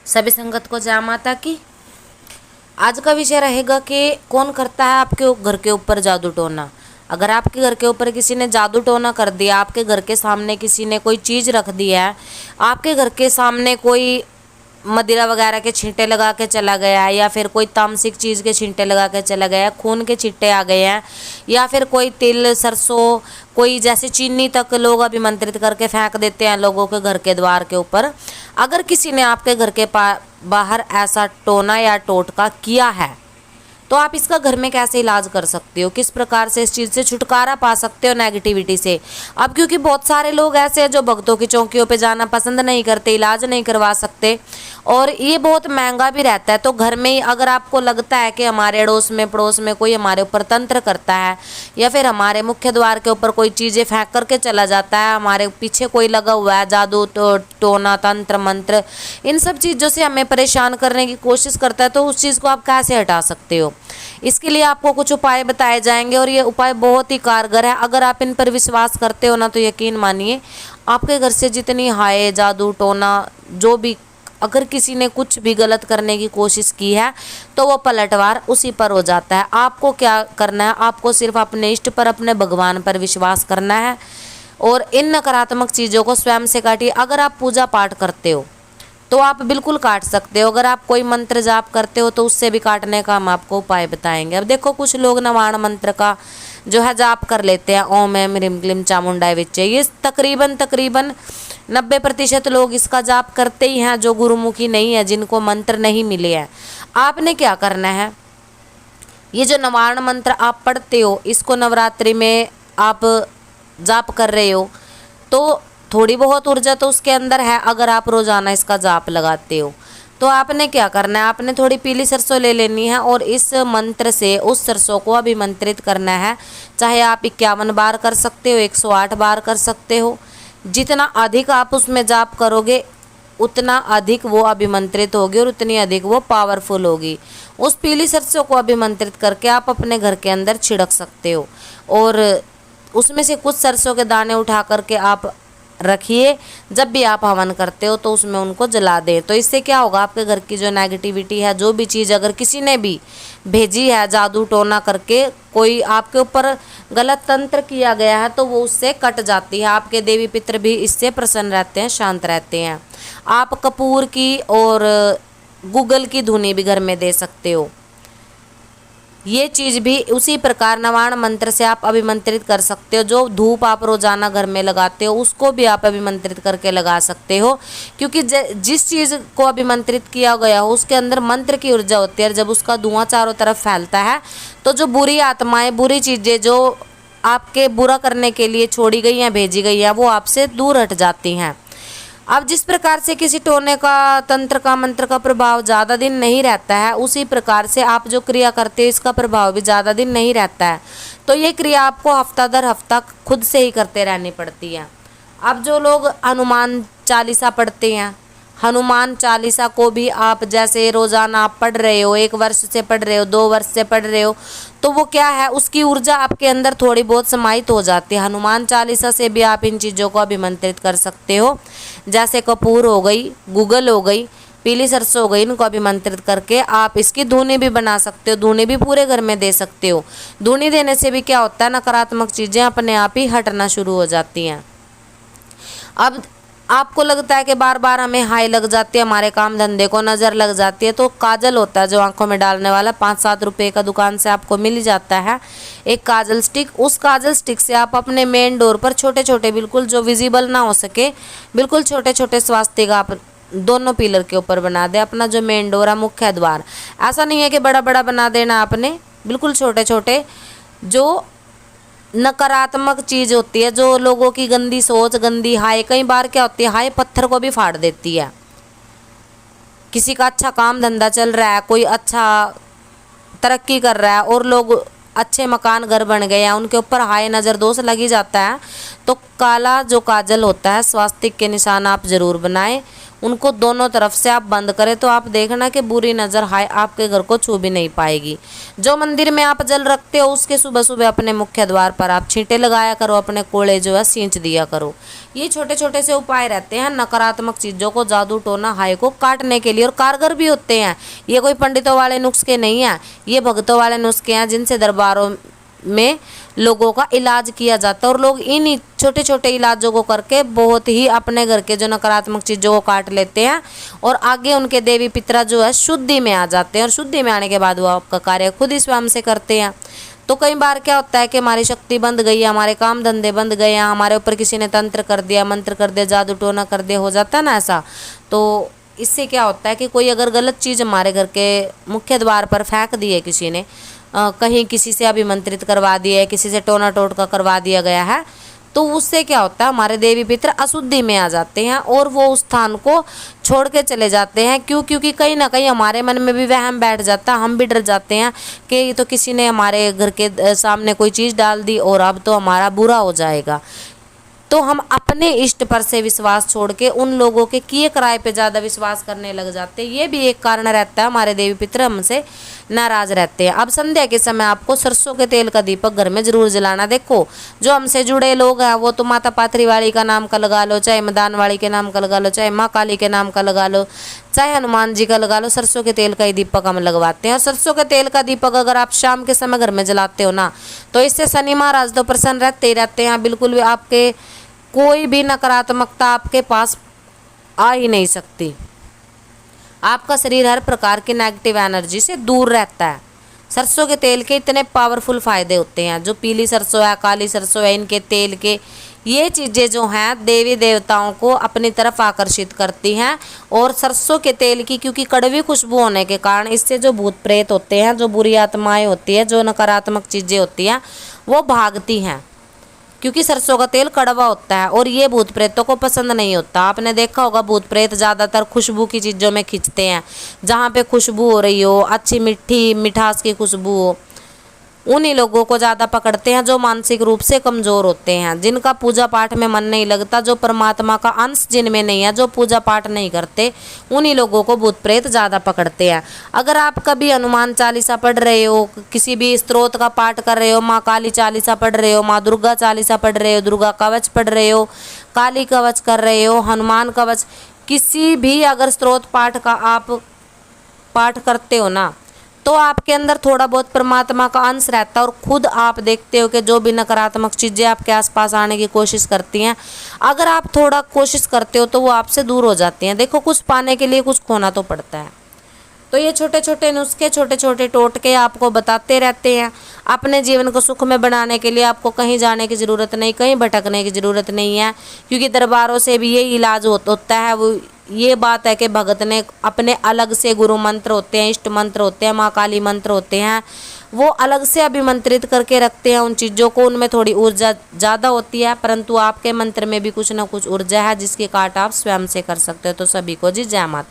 सभी संगत को जय माता की। आज का विषय रहेगा कि कौन करता है आपके घर के ऊपर जादू टोना। अगर आपके घर के ऊपर किसी ने जादू टोना कर दिया, आपके घर के सामने किसी ने कोई चीज़ रख दी है, आपके घर के सामने कोई मदिरा वगैरह के छींटे लगा के चला गया है, या फिर कोई तामसिक चीज़ के छींटे लगा के चला गया है, खून के छींटे आ गए हैं, या फिर कोई तिल सरसों कोई जैसे चीनी तक लोग अभिमंत्रित करके फेंक देते हैं लोगों के घर के द्वार के ऊपर। अगर किसी ने आपके घर के बाहर ऐसा टोना या टोटका किया है तो आप इसका घर में कैसे इलाज कर सकते हो, किस प्रकार से इस चीज़ से छुटकारा पा सकते हो नेगेटिविटी से। अब क्योंकि बहुत सारे लोग ऐसे हैं जो भक्तों की चौकियों पे जाना पसंद नहीं करते, इलाज नहीं करवा सकते, और ये बहुत महंगा भी रहता है। तो घर में ही अगर आपको लगता है कि हमारे अड़ोस में पड़ोस में कोई हमारे ऊपर तंत्र करता है, या फिर हमारे मुख्य द्वार के ऊपर कोई चीज़ें फेंक करके चला जाता है, हमारे पीछे कोई लगा हुआ है जादू टोना तंत्र मंत्र, इन सब चीज़ों से हमें परेशान करने की कोशिश करता है, तो उस चीज़ को आप कैसे हटा सकते हो। इसके लिए आपको कुछ उपाय बताए जाएंगे और ये उपाय बहुत ही कारगर है। अगर आप इन पर विश्वास करते हो ना, तो यकीन मानिए आपके घर से जितनी हाय जादू टोना जो भी, अगर किसी ने कुछ भी गलत करने की कोशिश की है तो वो पलटवार उसी पर हो जाता है। आपको क्या करना है, आपको सिर्फ अपने इष्ट पर, अपने भगवान पर विश्वास करना है और इन नकारात्मक चीज़ों को स्वयं से काटिए। अगर आप पूजा पाठ करते हो तो आप बिल्कुल काट सकते हो, अगर आप कोई मंत्र जाप करते हो तो उससे भी काटने का हम आपको उपाय बताएंगे। अब देखो, कुछ लोग नवाण मंत्र का जो है जाप कर लेते हैं, ओम एम ह्रीम क्लीम चामुंडाय विच्चे। ये तकरीबन 90% लोग इसका जाप करते ही हैं जो गुरुमुखी नहीं है, जिनको मंत्र नहीं मिले हैं। आपने क्या करना है, ये जो नवाण मंत्र आप पढ़ते हो, इसको नवरात्रि में आप जाप कर रहे हो तो थोड़ी बहुत ऊर्जा तो उसके अंदर है। अगर आप रोजाना इसका जाप लगाते हो तो आपने क्या करना है, आपने थोड़ी पीली सरसों ले लेनी है और इस मंत्र से उस सरसों को अभिमंत्रित करना है। चाहे आप 51 बार कर सकते हो, 108 बार कर सकते हो। जितना अधिक आप उसमें जाप करोगे उतना अधिक वो अभिमंत्रित होगी और उतनी अधिक वो पावरफुल होगी। उस पीली सरसों को अभिमंत्रित करके आप अपने घर के अंदर छिड़क सकते हो और उसमें से कुछ सरसों के दाने उठा करके आप रखिए। जब भी आप हवन करते हो तो उसमें उनको जला दें। तो इससे क्या होगा, आपके घर की जो नेगेटिविटी है, जो भी चीज़ अगर किसी ने भी भेजी है जादू टोना करके, कोई आपके ऊपर गलत तंत्र किया गया है, तो वो उससे कट जाती है। आपके देवी पितर भी इससे प्रसन्न रहते हैं, शांत रहते हैं। आप कपूर की और गूगल की धुनी भी घर में दे सकते हो। ये चीज़ भी उसी प्रकार नवाण मंत्र से आप अभिमंत्रित कर सकते हो। जो धूप आप रोजाना घर में लगाते हो उसको भी आप अभिमंत्रित करके लगा सकते हो, क्योंकि जिस चीज़ को अभिमंत्रित किया गया हो उसके अंदर मंत्र की ऊर्जा होती है। जब उसका धुआं चारों तरफ फैलता है तो जो बुरी आत्माएं, बुरी चीज़ें जो आपके बुरा करने के लिए छोड़ी गई हैं, भेजी गई हैं, वो आपसे दूर हट जाती हैं। अब जिस प्रकार से किसी टोने का, तंत्र का, मंत्र का प्रभाव ज़्यादा दिन नहीं रहता है, उसी प्रकार से आप जो क्रिया करते हो इसका प्रभाव भी ज़्यादा दिन नहीं रहता है। तो ये क्रिया आपको हफ्ता दर हफ्ता खुद से ही करते रहनी पड़ती है। अब जो लोग हनुमान चालीसा पढ़ते हैं, हनुमान चालीसा को भी आप जैसे रोज़ाना आप पढ़ रहे हो, 1 वर्ष से पढ़ रहे हो, 2 वर्ष से पढ़ रहे हो, तो वो क्या है, उसकी ऊर्जा आपके अंदर थोड़ी बहुत समाहित हो जाती है। हनुमान चालीसा से भी आप इन चीज़ों को अभिमंत्रित कर सकते हो। जैसे कपूर हो गई, गूगल हो गई, पीली सरसों हो गई, इनको अभिमंत्रित करके आप इसकी धुनी भी बना सकते हो। धुनी भी पूरे घर में दे सकते हो। धुनी देने से भी क्या होता है, नकारात्मक चीज़ें अपने आप ही हटना शुरू हो जाती हैं। अब आपको लगता है कि बार बार हमें हाई लग जाती है, हमारे काम धंधे को नज़र लग जाती है, तो काजल होता है जो आंखों में डालने वाला, 5-7 रुपये का दुकान से आपको मिल जाता है एक काजल स्टिक। उस काजल स्टिक से आप अपने मेन डोर पर छोटे छोटे, बिल्कुल जो विजिबल ना हो सके, बिल्कुल छोटे छोटे स्वास्तिक आप दोनों पिलर के ऊपर बना दे। अपना जो मेन डोर है, मुख्य द्वार, ऐसा नहीं है कि बड़ा बड़ा बना देना आपने, बिल्कुल छोटे छोटे। जो नकारात्मक चीज़ होती है, जो लोगों की गंदी सोच, गंदी हाय, कई बार क्या होती है, हाय पत्थर को भी फाड़ देती है। किसी का अच्छा काम धंधा चल रहा है, कोई अच्छा तरक्की कर रहा है और लोग अच्छे मकान घर बन गए हैं, उनके ऊपर हाय नज़र दोष लगी जाता है, तो काला जो काजल होता है, स्वास्तिक के निशान आप ज़रूर बनाएं उनको दोनों तरफ से आप बंद करें तो आप देखना कि बुरी नज़र हाय आपके घर को छू भी नहीं पाएगी। जो मंदिर में आप जल रखते हो उसके सुबह सुबह अपने मुख्य द्वार पर आप छींटे लगाया करो, अपने कोड़े जो है सींच दिया करो। ये छोटे छोटे से उपाय रहते हैं नकारात्मक चीज़ों को, जादू टोना हाय को काटने के लिए, और कारगर भी होते हैं। ये कोई पंडितों वाले नुस्खे नहीं हैं, ये भक्तों वाले नुस्खे हैं जिनसे दरबारों में लोगों का इलाज किया जाता है। और लोग इन छोटे छोटे इलाजों को करके बहुत ही अपने घर के जो नकारात्मक चीज़ों को काट लेते हैं और आगे उनके देवी पितरा जो है शुद्धि में आ जाते हैं, और शुद्धि में आने के बाद वो आपका कार्य खुद ही स्वयं से करते हैं। तो कई बार क्या होता है कि हमारी शक्ति बंद गई है, हमारे काम धंधे बंद गए हैं, हमारे ऊपर किसी ने तंत्र कर दिया, मंत्र कर दिया, जादू टोना कर दिया, हो जाता है ना ऐसा। तो इससे क्या होता है कि कोई अगर गलत चीज़ हमारे घर के मुख्य द्वार पर फेंक दी है किसी ने, कहीं किसी से अभिमंत्रित करवा दिया है, किसी से टोना टोटका करवा दिया गया है, तो उससे क्या होता है हमारे देवी पितर अशुद्धि में आ जाते हैं और वो उस स्थान को छोड़ के चले जाते हैं। क्यों? क्योंकि कहीं ना कहीं हमारे मन में भी वहम बैठ जाता है, हम भी डर जाते हैं कि ये तो किसी ने हमारे घर के सामने कोई चीज़ डाल दी और अब तो हमारा बुरा हो जाएगा। तो हम अपने इष्ट पर से विश्वास छोड़ के उन लोगों के किए कराए पे ज़्यादा विश्वास करने लग जाते हैं। ये भी एक कारण रहता है, हमारे देवी पितर हमसे नाराज रहते हैं। अब संध्या के समय आपको सरसों के तेल का दीपक घर में जरूर जलाना। देखो जो हमसे जुड़े लोग हैं वो तो माता पाथरी वाली का नाम का लगा लो, चाहे मदान वाली के नाम का लगा लो, चाहे माँ काली के नाम का लगा लो, चाहे हनुमान जी का लगा लो, सरसों के तेल का ही दीपक हम लगवाते हैं। और सरसों के तेल का दीपक अगर आप शाम के समय घर में जलाते हो ना, तो इससे शनि महाराज तो प्रसन्न रहते ही रहते हैं। बिल्कुल भी आपके कोई भी नकारात्मकता आपके पास आ ही नहीं सकती। आपका शरीर हर प्रकार की नेगेटिव एनर्जी से दूर रहता है। सरसों के तेल के इतने पावरफुल फायदे होते हैं। जो पीली सरसों है, काली सरसों है, इनके तेल के ये चीज़ें जो हैं देवी देवताओं को अपनी तरफ आकर्षित करती हैं। और सरसों के तेल की क्योंकि कड़वी खुशबू होने के कारण इससे जो भूत प्रेत होते हैं, जो बुरी आत्माएं होती है, जो नकारात्मक चीज़ें होती हैं वो भागती हैं, क्योंकि सरसों का तेल कड़वा होता है और ये भूत प्रेतों को पसंद नहीं होता। आपने देखा होगा भूत प्रेत ज़्यादातर खुशबू की चीज़ों में खींचते हैं, जहाँ पे खुशबू हो रही हो, अच्छी मीठी मिठास की खुशबू हो, उन्हीं लोगों को ज़्यादा पकड़ते हैं जो मानसिक रूप से कमज़ोर होते हैं, जिनका पूजा पाठ में मन नहीं लगता, जो परमात्मा का अंश जिनमें नहीं है, जो पूजा पाठ नहीं करते, उन्हीं लोगों को भूत प्रेत ज़्यादा पकड़ते हैं। अगर आप कभी हनुमान चालीसा पढ़ रहे हो, किसी भी स्त्रोत का पाठ कर रहे हो, माँ काली चालीसा पढ़ रहे हो, माँ दुर्गा चालीसा पढ़ रहे हो, दुर्गा कवच पढ़ रहे हो, काली कवच कर रहे हो, हनुमान कवच, किसी भी अगर स्त्रोत पाठ का आप पाठ करते हो ना, तो आपके अंदर थोड़ा बहुत परमात्मा का अंश रहता है और खुद आप देखते हो कि जो भी नकारात्मक चीज़ें आपके आसपास आने की कोशिश करती हैं, अगर आप थोड़ा कोशिश करते हो तो वो आपसे दूर हो जाती हैं। देखो कुछ पाने के लिए कुछ खोना तो पड़ता है। तो ये छोटे छोटे नुस्खे, छोटे छोटे टोटके आपको बताते रहते हैं। अपने जीवन को सुख में बनाने के लिए आपको कहीं जाने की ज़रूरत नहीं, कहीं भटकने की ज़रूरत नहीं है, क्योंकि दरबारों से भी यही इलाज होता है। वो ये बात है कि भगत ने अपने अलग से गुरु मंत्र होते हैं, इष्ट मंत्र होते हैं, माँ काली मंत्र होते हैं, वो अलग से अभिमंत्रित करके रखते हैं उन चीज़ों को। उनमें थोड़ी ऊर्जा ज़्यादा होती है, परंतु आपके मंत्र में भी कुछ ना कुछ ऊर्जा है जिसकी काट आप स्वयं से कर सकते हो। तो सभी को जी जय माता।